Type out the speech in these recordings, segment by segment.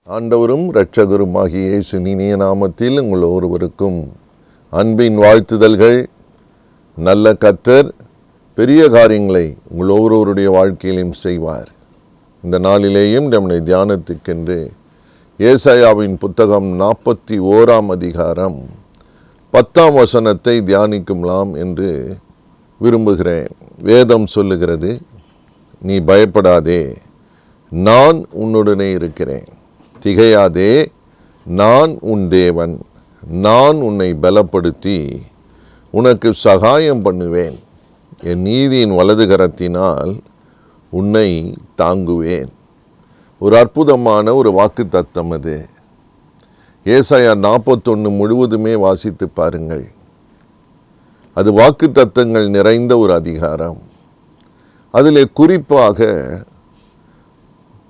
ஆண்டவரும் இரட்சகருமாகிய இயேசு இனிய நாமத்தில் உங்கள் ஒருவருக்கும் அன்பின் வாழ்த்துதல்கள். நல்ல கர்த்தர் பெரிய காரியங்களை உங்கள் ஒவ்வொருவருடைய வாழ்க்கையிலும் செய்வார். இந்த நாளிலேயும் நம்முடைய தியானத்துக்கென்று ஏசாயாவின் புத்தகம் 41 அதிகாரம் 10 வசனத்தை தியானிக்கலாம் என்று விரும்புகிறேன். வேதம் சொல்லுகிறது, நீ பயப்படாதே, நான் உன்னுடனே இருக்கிறேன். திகையாதே, நான் உன் தேவன். நான் உன்னை பலப்படுத்தி உனக்கு சகாயம் பண்ணுவேன். என் நீதியின் வலது கரத்தினால் உன்னை தாங்குவேன். ஒரு அற்புதமான ஒரு வாக்கு தத்தம் அது. ஏசாயா 41 முழுவதுமே வாசித்து பாருங்கள். அது வாக்கு தத்தங்கள் நிறைந்த ஒரு அதிகாரம். அதில் குறிப்பாக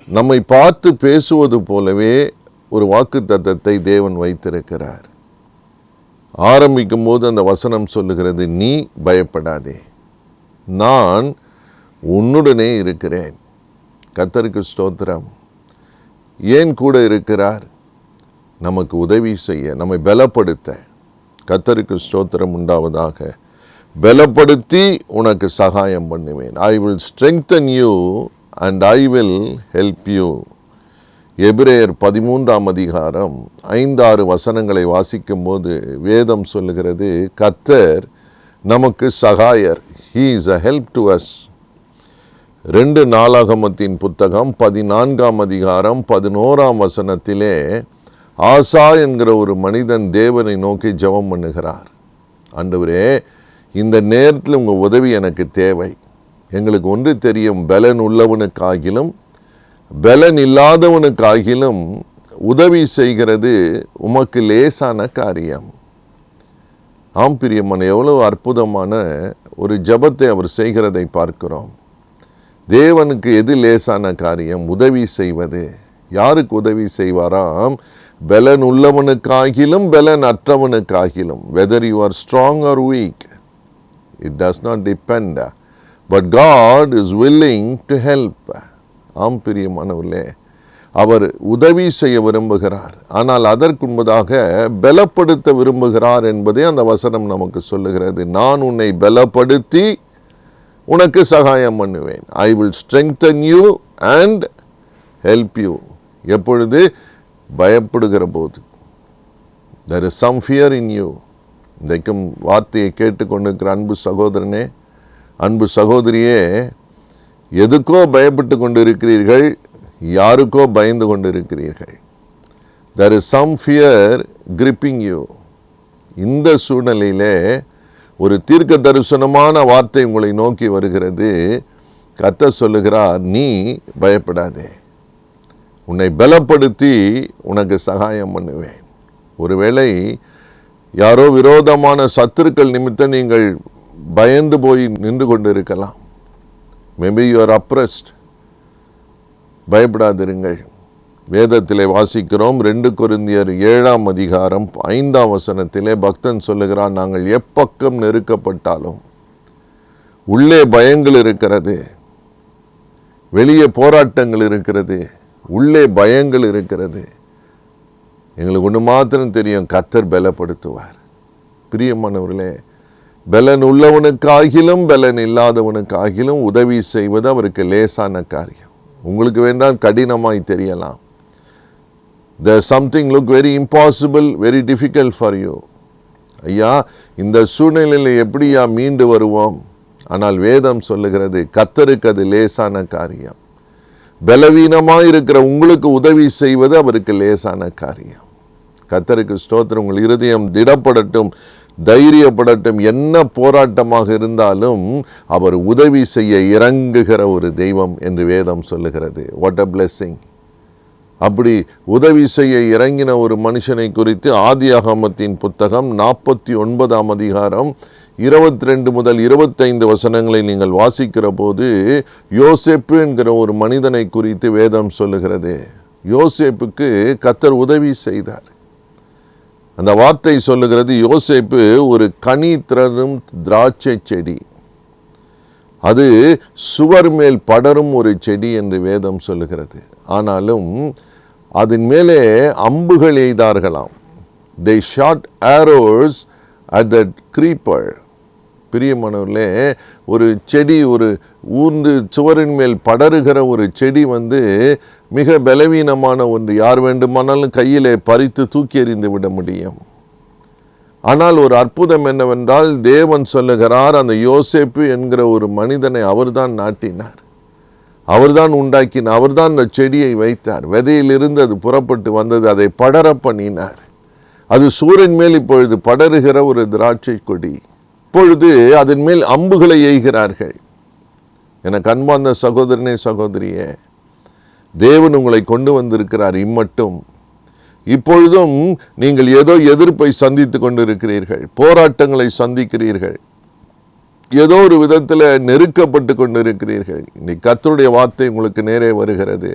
நம்மை பார்த்து பேசுவது போலவே ஒரு வாக்கு தத்தத்தை தேவன் வைத்திருக்கிறார். ஆரம்பிக்கும் போது அந்த வசனம் சொல்லுகிறது, நீ பயப்படாதே, நான் உன்னுடனே இருக்கிறேன். கர்த்தருக்கு ஸ்தோத்திரம். ஏன் கூட இருக்கிறார்? நமக்கு உதவி செய்ய, நம்மை பலப்படுத்த. கர்த்தருக்கு ஸ்தோத்திரம் உண்டாவதாக. பலப்படுத்தி உனக்கு சகாயம் பண்ணுவேன். I will strengthen you and I will help you. எபிரேயர் 13 அதிகாரம் 5-6 வசனங்களை வாசிக்கும் போது வேதம் சொல்லுகிறது, கர்த்தர் நமக்கு சகாயர். He is a help to us. 2 நாளாகமத்தின் புத்தகம் 14 அதிகாரம் 11 வசனத்திலே ஆசா என்கிற ஒரு மனிதன் தேவனை நோக்கி ஜெபம் பண்ணுகிறார். ஆண்டவரே, இந்த நேரத்தில் உங்கள் உதவி எனக்கு தேவை. எங்களுக்கு ஒன்று தெரியும், பலன் உள்ளவனுக்காகிலும் பலன் இல்லாதவனுக்காகிலும் உதவி செய்கிறது உமக்கு லேசான காரியம். ஆம் பிரியமான, எவ்வளோ அற்புதமான ஒரு ஜெபத்தை அவர் செய்கிறதை பார்க்கிறோம். தேவனுக்கு எது லேசான காரியம்? உதவி செய்வது. யாருக்கு உதவி செய்வாராம்? பலன் உள்ளவனுக்காகிலும் பலன் அற்றவனுக்காகிலும். Whether you are strong or weak, it does not depend, but God is willing to help. ஆம் பிரியமானவர்களே, அவர் உதவி செய்ய விரும்புகிறார். ஆனால் அதற்கு முன்பதாக பலப்படுத்த விரும்புகிறார் என்பதே அந்த வசனம் நமக்கு சொல்லுகிறது. நான் உன்னை பலப்படுத்தி உனக்கு சகாயம் பண்ணுவேன். I will strengthen you and help you. எப்பொழுது? பயப்படுகிற போது. There is some fear in you. இன்றைக்கும் வார்த்தையை கேட்டுக்கொண்டிருக்கிற அன்பு சகோதரனே, அன்பு சகோதரியே, எதுக்கோ பயப்பட்டு கொண்டு இருக்கிறீர்கள், யாருக்கோ பயந்து கொண்டு இருக்கிறீர்கள். There is some fear gripping you. இந்த சூழ்நிலையிலே ஒரு தீர்க்க தரிசனமான வார்த்தை உங்களை நோக்கி வருகிறது. கர்த்தர் சொல்லுகிறார், நீ பயப்படாதே, உன்னை பலப்படுத்தி உனக்கு சகாயம் பண்ணுவேன். ஒருவேளை யாரோ விரோதமான சத்துருக்கள் நிமித்தம் நீங்கள் பயந்து போய் நின்று கொண்டு இருக்கலாம். Maybe you are abreast. பயப்படாதிருங்கள். வேதத்திலே வாசிக்கிறோம், 2 கொரிந்தியர் 7 அதிகாரம் 5 வசனத்திலே பக்தன் சொல்லுகிறான், நாங்கள் எப்பக்கம் நெருக்கப்பட்டாலும் உள்ளே பயங்கள் இருக்கிறது, வெளியே போராட்டங்கள் இருக்கிறது, உள்ளே பயங்கள் இருக்கிறது. எங்களுக்கு ஒன்று மாத்திரம் தெரியும், கர்த்தர் பலப்படுத்துவார். பிரியமானவர்களே, பலன் உள்ளவனுக்காகிலும் பலன் இல்லாதவனுக்காகிலும் உதவி செய்வது அவருக்கு லேசான காரியம். உங்களுக்கு வேண்டாம் கடினமாய் தெரியலாம். There something look very impossible, very difficult for you. ஐயா, இந்த சூழ்நிலையில் எப்படியா மீண்டு வருவோம்? ஆனால் வேதம் சொல்லுகிறது, கர்த்தருக்கு அது லேசான காரியம். பலவீனமாக இருக்கிற உங்களுக்கு உதவி செய்வது அவருக்கு லேசான காரியம். கர்த்தருக்கு ஸ்தோத்திரம். உங்கள் இருதயம் திடப்படட்டும், தைரியப்படட்டும். என்ன போராட்டமாக இருந்தாலும் அவர் உதவி செய்ய இறங்குகிற ஒரு தெய்வம் என்று வேதம் சொல்லுகிறது. What a blessing. அப்படி உதவி செய்ய இறங்கின ஒரு மனுஷனை குறித்து ஆதியாகமத்தின் புத்தகம் 49 அதிகாரம் 22 முதல் 25 வசனங்களை நீங்கள் வாசிக்கிற போது யோசேப்பு என்கிற ஒரு மனிதனை குறித்து வேதம் சொல்லுகிறது. யோசேப்புக்கு கர்த்தர் உதவி செய்தார். அந்த வார்த்தை சொல்லுகிறது, யோசேப்பு ஒரு கனி தரும் திராட்சை செடி, அது சுவர் மேல் படரும் ஒரு செடி என்று வேதம் சொல்லுகிறது. ஆனாலும் அதன் மேலே அம்புகள் எய்தார்களாம். they shot arrows at that creeper. பிரியமானவர்களே, ஒரு செடி, ஒரு ஊர்ந்து சுவரின் மேல் படருகிற ஒரு செடி மிக பலவீனமான ஒன்று. யார் வேண்டுமானாலும் கையிலே பறித்து தூக்கி எறிந்து விட முடியும். ஆனால் ஒரு அற்புதம் என்னவென்றால், தேவன் சொல்லுகிறார், அந்த யோசேப்பு என்கிற ஒரு மனிதனை அவர்தான் நாட்டினார், அவர்தான் உண்டாக்கினார், அவர்தான் அந்த செடியை வைத்தார். விதையிலிருந்து அது புறப்பட்டு வந்தது, அதை படர பண்ணினார். அது சூரியன் மேல் இப்பொழுது படருகிற ஒரு திராட்சை கொடி. இப்பொழுது அதன் மேல் அம்புகளை எய்கிறார்கள். எனக்கு அன்பார்ந்த சகோதரனே, சகோதரியே, தேவன் உங்களை கொண்டு வந்திருக்கிறார் இம்மட்டும். இப்பொழுதும் நீங்கள் ஏதோ எதிர்ப்பை சந்தித்து கொண்டிருக்கிறீர்கள், போராட்டங்களை சந்திக்கிறீர்கள், ஏதோ ஒரு விதத்தில் நெருக்கப்பட்டு கொண்டிருக்கிறீர்கள். இன்னைக்கு கர்த்தருடைய வார்த்தை உங்களுக்கு நேரே வருகிறது.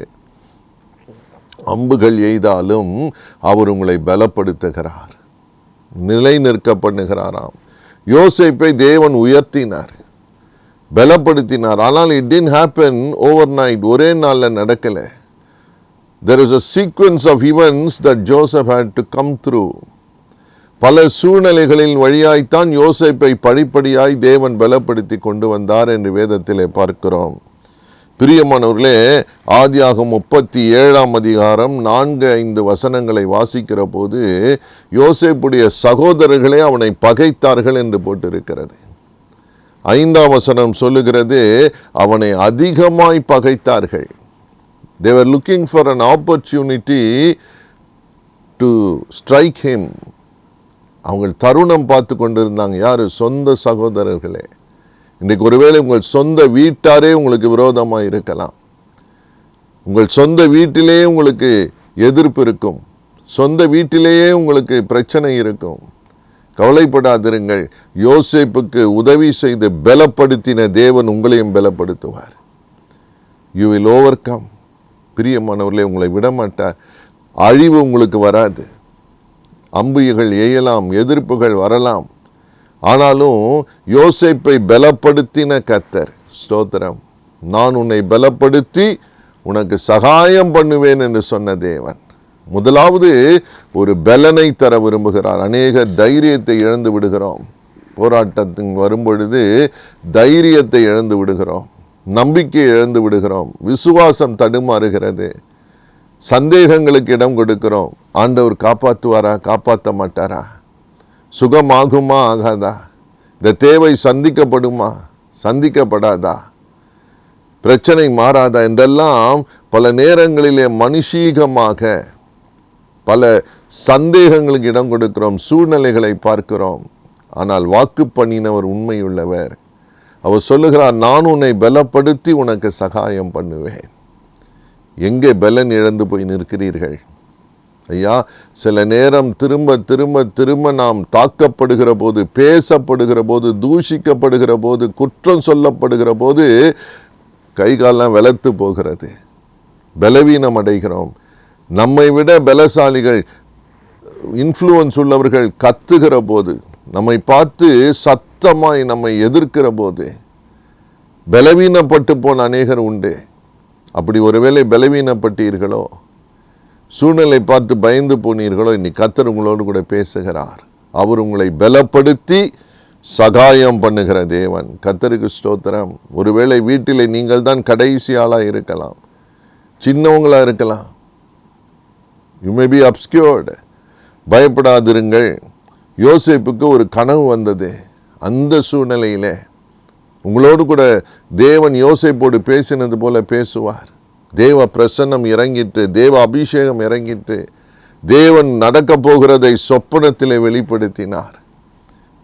அம்புகள் எய்தாலும் அவர் உங்களை பலப்படுத்துகிறார், நிலை நிற்க பண்ணுகிறாராம். யோசேப்பை தேவன் உயர்த்தினார், பலப்படுத்தினார். ஆனால் it didn't happen overnight. ஒரே நாளில் நடக்கல. There is a sequence of events that Joseph had to come through. பல சூழ்நிலைகளின் வழியாய்த்தான் யோசேப்பை படிப்படியாய் தேவன் பலப்படுத்தி கொண்டு வந்தார் என்று வேதத்திலே பார்க்கிறோம். பிரியமானவர்களே, ஆதியாகமம் 37ஆம் அதிகாரம் 4-5 வசனங்களை வாசிக்கிற போது, யோசேப்புடைய சகோதரர்களே அவனை பகைத்தார்கள் என்று போட்டிருக்கிறது. 5ஆம் வசனம் சொல்லுகிறது, அவனை அதிகமாய் பகைத்தார்கள். They were looking for an opportunity to strike him. அவங்க தருணம் பார்த்து கொண்டிருந்தாங்க. யார்? சொந்த சகோதரர்களே. இன்றைக்கு ஒருவேளை உங்கள் சொந்த வீட்டாரே உங்களுக்கு விரோதமாக இருக்கலாம். உங்கள் சொந்த வீட்டிலே உங்களுக்கு எதிர்ப்பு இருக்கும், சொந்த வீட்டிலேயே உங்களுக்கு பிரச்சனை இருக்கும். கவலைப்படாதிருங்கள். யோசேப்புக்கு உதவி செய்து பலப்படுத்தின தேவன் உங்களையும் பலப்படுத்துவார். You will overcome. பிரியமானவர்களே, உங்களை விடமாட்டார். அழிவு உங்களுக்கு வராது. அம்புகள் எய்யலாம், எதிர்ப்புகள் வரலாம். ஆனாலும் யோசேப்பை பலப்படுத்தின கர்த்தர், ஸ்தோத்திரம், நான் உன்னை பலப்படுத்தி உனக்கு சகாயம் பண்ணுவேன் என்று சொன்ன தேவன் முதலாவது ஒரு பலனை தர விரும்புகிறார். அநேக தைரியத்தை இழந்து விடுகிறோம். போராட்டத்தின் வரும்பொழுது தைரியத்தை இழந்து விடுகிறோம், நம்பிக்கை இழந்து விடுகிறோம், விசுவாசம் தடுமாறுகிறது, சந்தேகங்களுக்கு இடம் கொடுக்கிறோம். ஆண்டவர் காப்பாற்றுவாரா, காப்பாற்ற மாட்டாரா, சுகமாகுமா, ஆகாதா, இந்த தேவை சந்திக்கப்படுமா, சந்திக்கப்படாதா, பிரச்சனை மாறாதா என்றெல்லாம் பல நேரங்களிலே மனுஷீகமாக பல சந்தேகங்களுக்கு இடம் கொடுக்கிறோம், சூழ்நிலைகளை பார்க்கிறோம். ஆனால் வாக்கு பண்ணினவர் உண்மையுள்ளவர். அவர் சொல்லுகிறார், நான் உன்னை பலப்படுத்தி உனக்கு சகாயம் பண்ணுவேன். எங்கே பலன் இழந்து போய் நிற்கிறீர்கள்? ஐயா, சில நேரம் திரும்ப திரும்ப திரும்ப நாம் தாக்கப்படுகிற போது, பேசப்படுகிற போது, தூஷிக்கப்படுகிற போது, குற்றம் சொல்லப்படுகிற போது கைகாலெல்லாம் வெளுத்து போகிறது, பலவீனம் அடைகிறோம். நம்மை விட பலசாலிகள், இன்ஃப்ளூயன்ஸ் உள்ளவர்கள் கத்துகிற போது, நம்மை பார்த்து சத்தமாய் நம்மை எதிர்க்கிற போது பலவீனப்பட்டு போன அநேகர் உண்டு. அப்படி ஒருவேளை பலவீனப்பட்டீர்களோ, சூழ்நிலை பார்த்து பயந்து போனீர்களோ, இன்னைக்கு கர்த்தர் உங்களோடு கூட பேசுகிறார். அவர் உங்களை பலப்படுத்தி சகாயம் பண்ணுகிற தேவன். கர்த்தருக்கு ஸ்தோத்திரம். ஒருவேளை வீட்டில் நீங்கள் தான் கடைசி ஆளாக இருக்கலாம், சின்னவங்களா இருக்கலாம். You may be obscured. பயப்படாதிருங்கள். யோசேப்புக்கு ஒரு கனவு வந்தது. அந்த சூழ்நிலையில் உங்களோடு கூட தேவன் யோசேப்போடு பேசினது போல பேசுவார். தேவ பிரசன்னம் இறங்கிட்டு, தேவ அபிஷேகம் இறங்கிட்டு, தேவன் நடக்க போகிறதை சொப்பனத்திலே வெளிப்படுத்தினார்.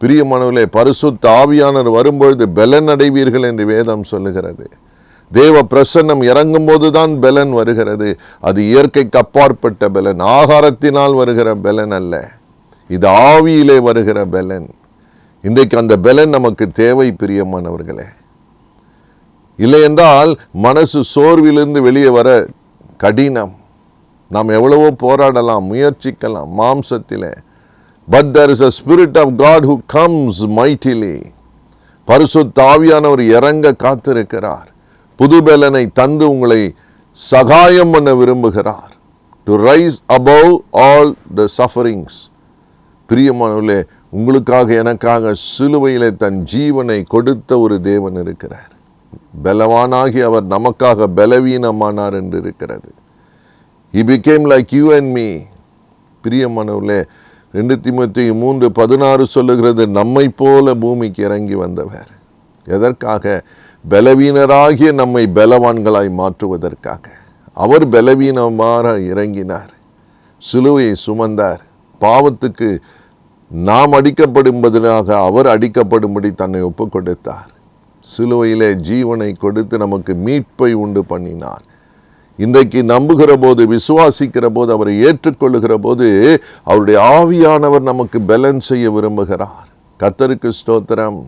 பிரியமானவர்களே, பரிசுத்த ஆவியானவர் வரும்பொழுது பலன் அடைவீர்கள் என்று வேதம் சொல்லுகிறது. தேவ பிரசன்னம் இறங்கும் போதுதான் பலன் வருகிறது. அது இயற்கைக்கு அப்பாற்பட்ட பலன், ஆகாரத்தினால் வருகிற பலன் அல்ல. இது ஆவியிலே வருகிற பலன். இன்றைக்கு அந்த பலன் நமக்கு தேவை பிரியமானவர்களே. இல்லை என்றால் மனசு சோர்விலிருந்து வெளியே வர கடினம். நாம் எவ்வளவோ போராடலாம், முயற்சிக்கலாம் மாம்சத்திலே. But there is a spirit of God who comes mightily. பரிசுத்த ஆவியானவர் இறங்க காத்திருக்கிறார். புது பலனை தந்து உங்களை சகாயம் பண்ண விரும்புகிறார். to rise above all the sufferings. பிரியமானவர்களே, உங்களுக்காக எனக்காக சிலுவையிலே தன் ஜீவனை கொடுத்த ஒரு தேவன் இருக்கிறார். பலவானாகி அவர் நமக்காக பலவீனமானார் என்று இருக்கிறது. He became like you and me. பிரியமானவர்களே, 2 தீமோத்தேயு 3:16 சொல்லுகிறது, நம்மை போல பூமிக்கு இறங்கி வந்தவர். எதற்காக? பலவீனராகிய நம்மை பலவான்களாய் மாற்றுவதற்காக. அவர் பலவீனமாக இறங்கினார், சிலுவையை சுமந்தார். பாவத்துக்கு நாம் அடிக்கப்படும்பதாக அவர் அடிக்கப்படும்படி தன்னை ஒப்பு கொடுத்தார். சிலுவையிலே ஜீவனை கொடுத்து நமக்கு மீட்பை உண்டு பண்ணினார். இன்றைக்கு நம்புகிற போது, விசுவாசிக்கிற போது, அவரை ஏற்றுக்கொள்ளுகிற போது அவருடைய ஆவியானவர் நமக்கு பலன் செய்ய விரும்புகிறார். கர்த்தருக்கு ஸ்தோத்திரம்.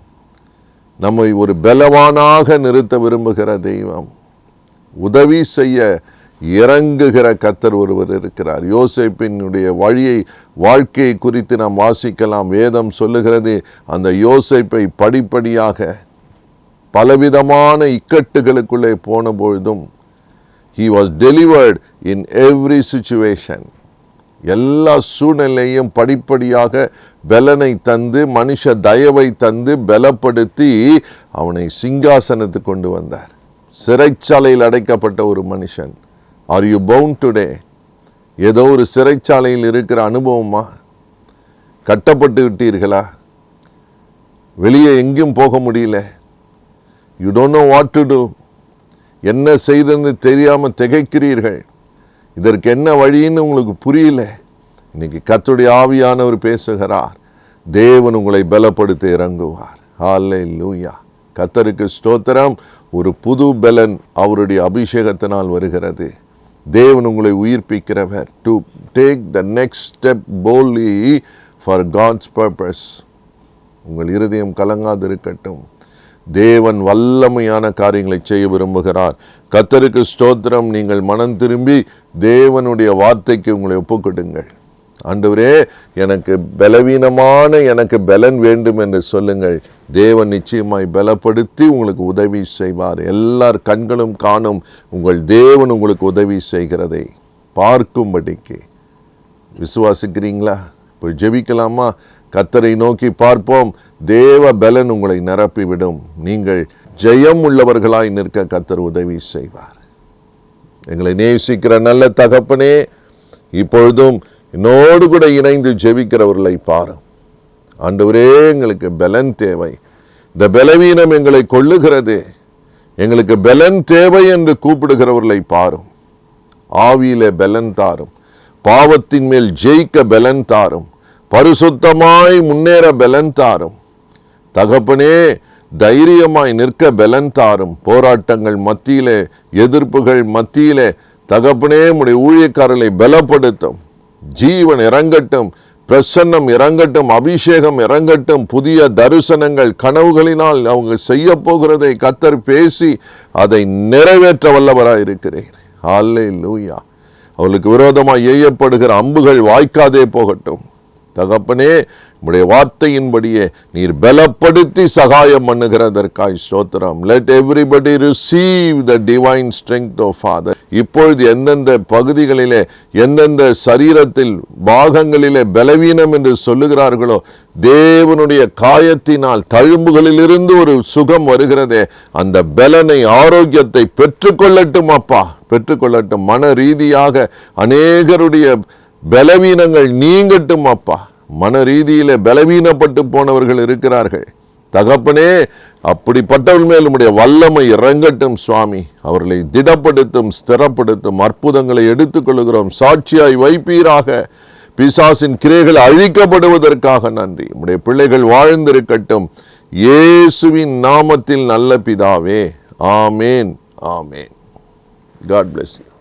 நம்மை ஒரு பலவானாக நிறுத்த விரும்புகிற தெய்வம், உதவி செய்ய இறங்குகிற கர்த்தர் ஒருவர் இருக்கிறார். யோசேப்பினுடைய வாழ்க்கையை குறித்து நாம் வாசிக்கலாம். வேதம் சொல்லுகிறது, அந்த யோசேப்பை படிப்படியாக பலவிதமான இக்கட்டுகளுக்குள்ளே போன பொழுதும் he was delivered in every situation. எல்லா சூழ்நிலையும் படிப்படியாக பலனை தந்து, மனுஷ தயவை தந்து பலப்படுத்தி அவனை சிங்காசனத்துக்கு கொண்டு வந்தார். சிறைச்சாலையில் அடைக்கப்பட்ட ஒரு மனுஷன். Are you bound today? ஏதோ ஒரு சிறைச்சாலையில் இருக்கிற அனுபவமா? கட்டப்பட்டு விட்டீர்களா? வெளியே எங்கேயும் போக முடியல. You don't know what to do. என்ன செய்தன்னு தெரியாமல் திகைக்கிறீர்கள். இதற்கு என்ன வழின்னு உங்களுக்கு புரியல. இன்னைக்கு கர்த்தருடைய ஆவியானவர் பேசுகிறார். தேவன் உங்களை பலப்படுத்த இறங்குவார். ஹல்லேலூயா. கர்த்தருக்கு ஸ்தோத்திரம். ஒரு புது பலன் அவருடைய அபிஷேகத்தினால் வருகிறது. தேவன் உங்களை உயிர்ப்பிக்கிறவர். To take the next step boldly for God's purpose. உங்கள் இருதயம் கலங்காதிருக்கட்டும். தேவன் வல்லமையான காரியங்களை செய்ய விரும்புகிறார். கர்த்தருக்கு ஸ்தோத்திரம். நீங்கள் மனம் திரும்பி தேவனுடைய வார்த்தைக்கு உங்களை ஒப்புக்கொடுங்கள். ஆண்டவரே, எனக்கு பலவீனமான எனக்கு பலன் வேண்டும் என்று சொல்லுங்கள். தேவன் நிச்சயமாய் பலப்படுத்தி உங்களுக்கு உதவி செய்வார். எல்லார் கண்களும் காணும் உங்கள் தேவன் உங்களுக்கு உதவி செய்கிறதை பார்க்கும்படிக்கு. விசுவாசிக்கிறீங்களா? போய் ஜெபிக்கலாமா? கர்த்தரை நோக்கி பார்ப்போம். தேவ பலன் உங்களை நிரப்பிவிடும். நீங்கள் ஜெயம் உள்ளவர்களாய் நிற்க கர்த்தர் உதவி செய்வார். எங்களை நேசிக்கிற நல்ல தகப்பனே, இப்பொழுதும் என்னோடு கூட இணைந்து ஜெபிக்கிறவர்களை பாரும். ஆண்டவரே, எங்களுக்கு பலன் தேவை. இந்த பலவீனம் எங்களை கொள்ளுகிறது. எங்களுக்கு பலன் தேவை என்று கூப்பிடுகிறவர்களை பாரும். ஆவியிலே பலன் தாரும். பாவத்தின் மேல் ஜெயிக்க பலன் தாரும். பரிசுத்தமாய் முன்னேற பலன் தாரும். தகப்பனே, தைரியமாய் நிற்க பலன் தாரும். போராட்டங்கள் மத்தியிலே, எதிர்ப்புகள் மத்தியிலே தகப்பனே, உம்முடைய ஊழியக்காரர்களை பலப்படுத்தும். ஜீவன் இறங்கட்டும், பிரசன்னம் இறங்கட்டும், அபிஷேகம் இறங்கட்டும். புதிய தரிசனங்கள், கனவுகளினால் அவங்க செய்ய போகிறதை கர்த்தர் பேசி அதை நிறைவேற்ற வல்லவராய் இருக்கிறீர். ஹல்லேலூயா. அவளுக்கு விரோதமாக எய்யப்படுகிற அம்புகள் வாய்க்காதே போகட்டும். தகப்பனே, உம்முடைய வார்த்தையின்படியே நீர் பலப்படுத்தி சகாயம் பண்ணுகிறதற்காய் ஸ்தோத்திரம். Let everybody receive the divine strength of Father. இப்பொழுது எந்தெந்த பகுதிகளிலே, எந்தெந்த சரீரத்தில் பாகங்களிலே பலவீனம் என்று சொல்லுகிறார்களோ, தேவனுடைய காயத்தினால் தழும்புகளிலிருந்து ஒரு சுகம் வருகிறதே, அந்த பலனை, ஆரோக்கியத்தை பெற்றுக்கொள்ளட்டும் அப்பா, பெற்றுக்கொள்ளட்டும். மன ரீதியாக அநேகருடைய பலவீனங்கள் நீங்கட்டும் அப்பா. மன ரீதியிலே பலவீனப்பட்டு போனவர்கள் இருக்கிறார்கள். தகப்பனே, அப்படிப்பட்டவர்கள் மேல் உம்முடைய வல்லமை இறங்கட்டும் சுவாமி. அவர்களை திடப்படுத்தும், ஸ்திரப்படுத்தும். அற்புதங்களை எடுத்துக்கொள்கிறோம். சாட்சியாய் வைப்பீராக. பிசாசின் கிரைகள் அழிக்கப்படுவதற்காக நன்றி. உம்முடைய பிள்ளைகள் வாழ்ந்திருக்கட்டும். இயேசுவின் நாமத்தில் நல்ல பிதாவே. ஆமேன், ஆமேன். God bless you.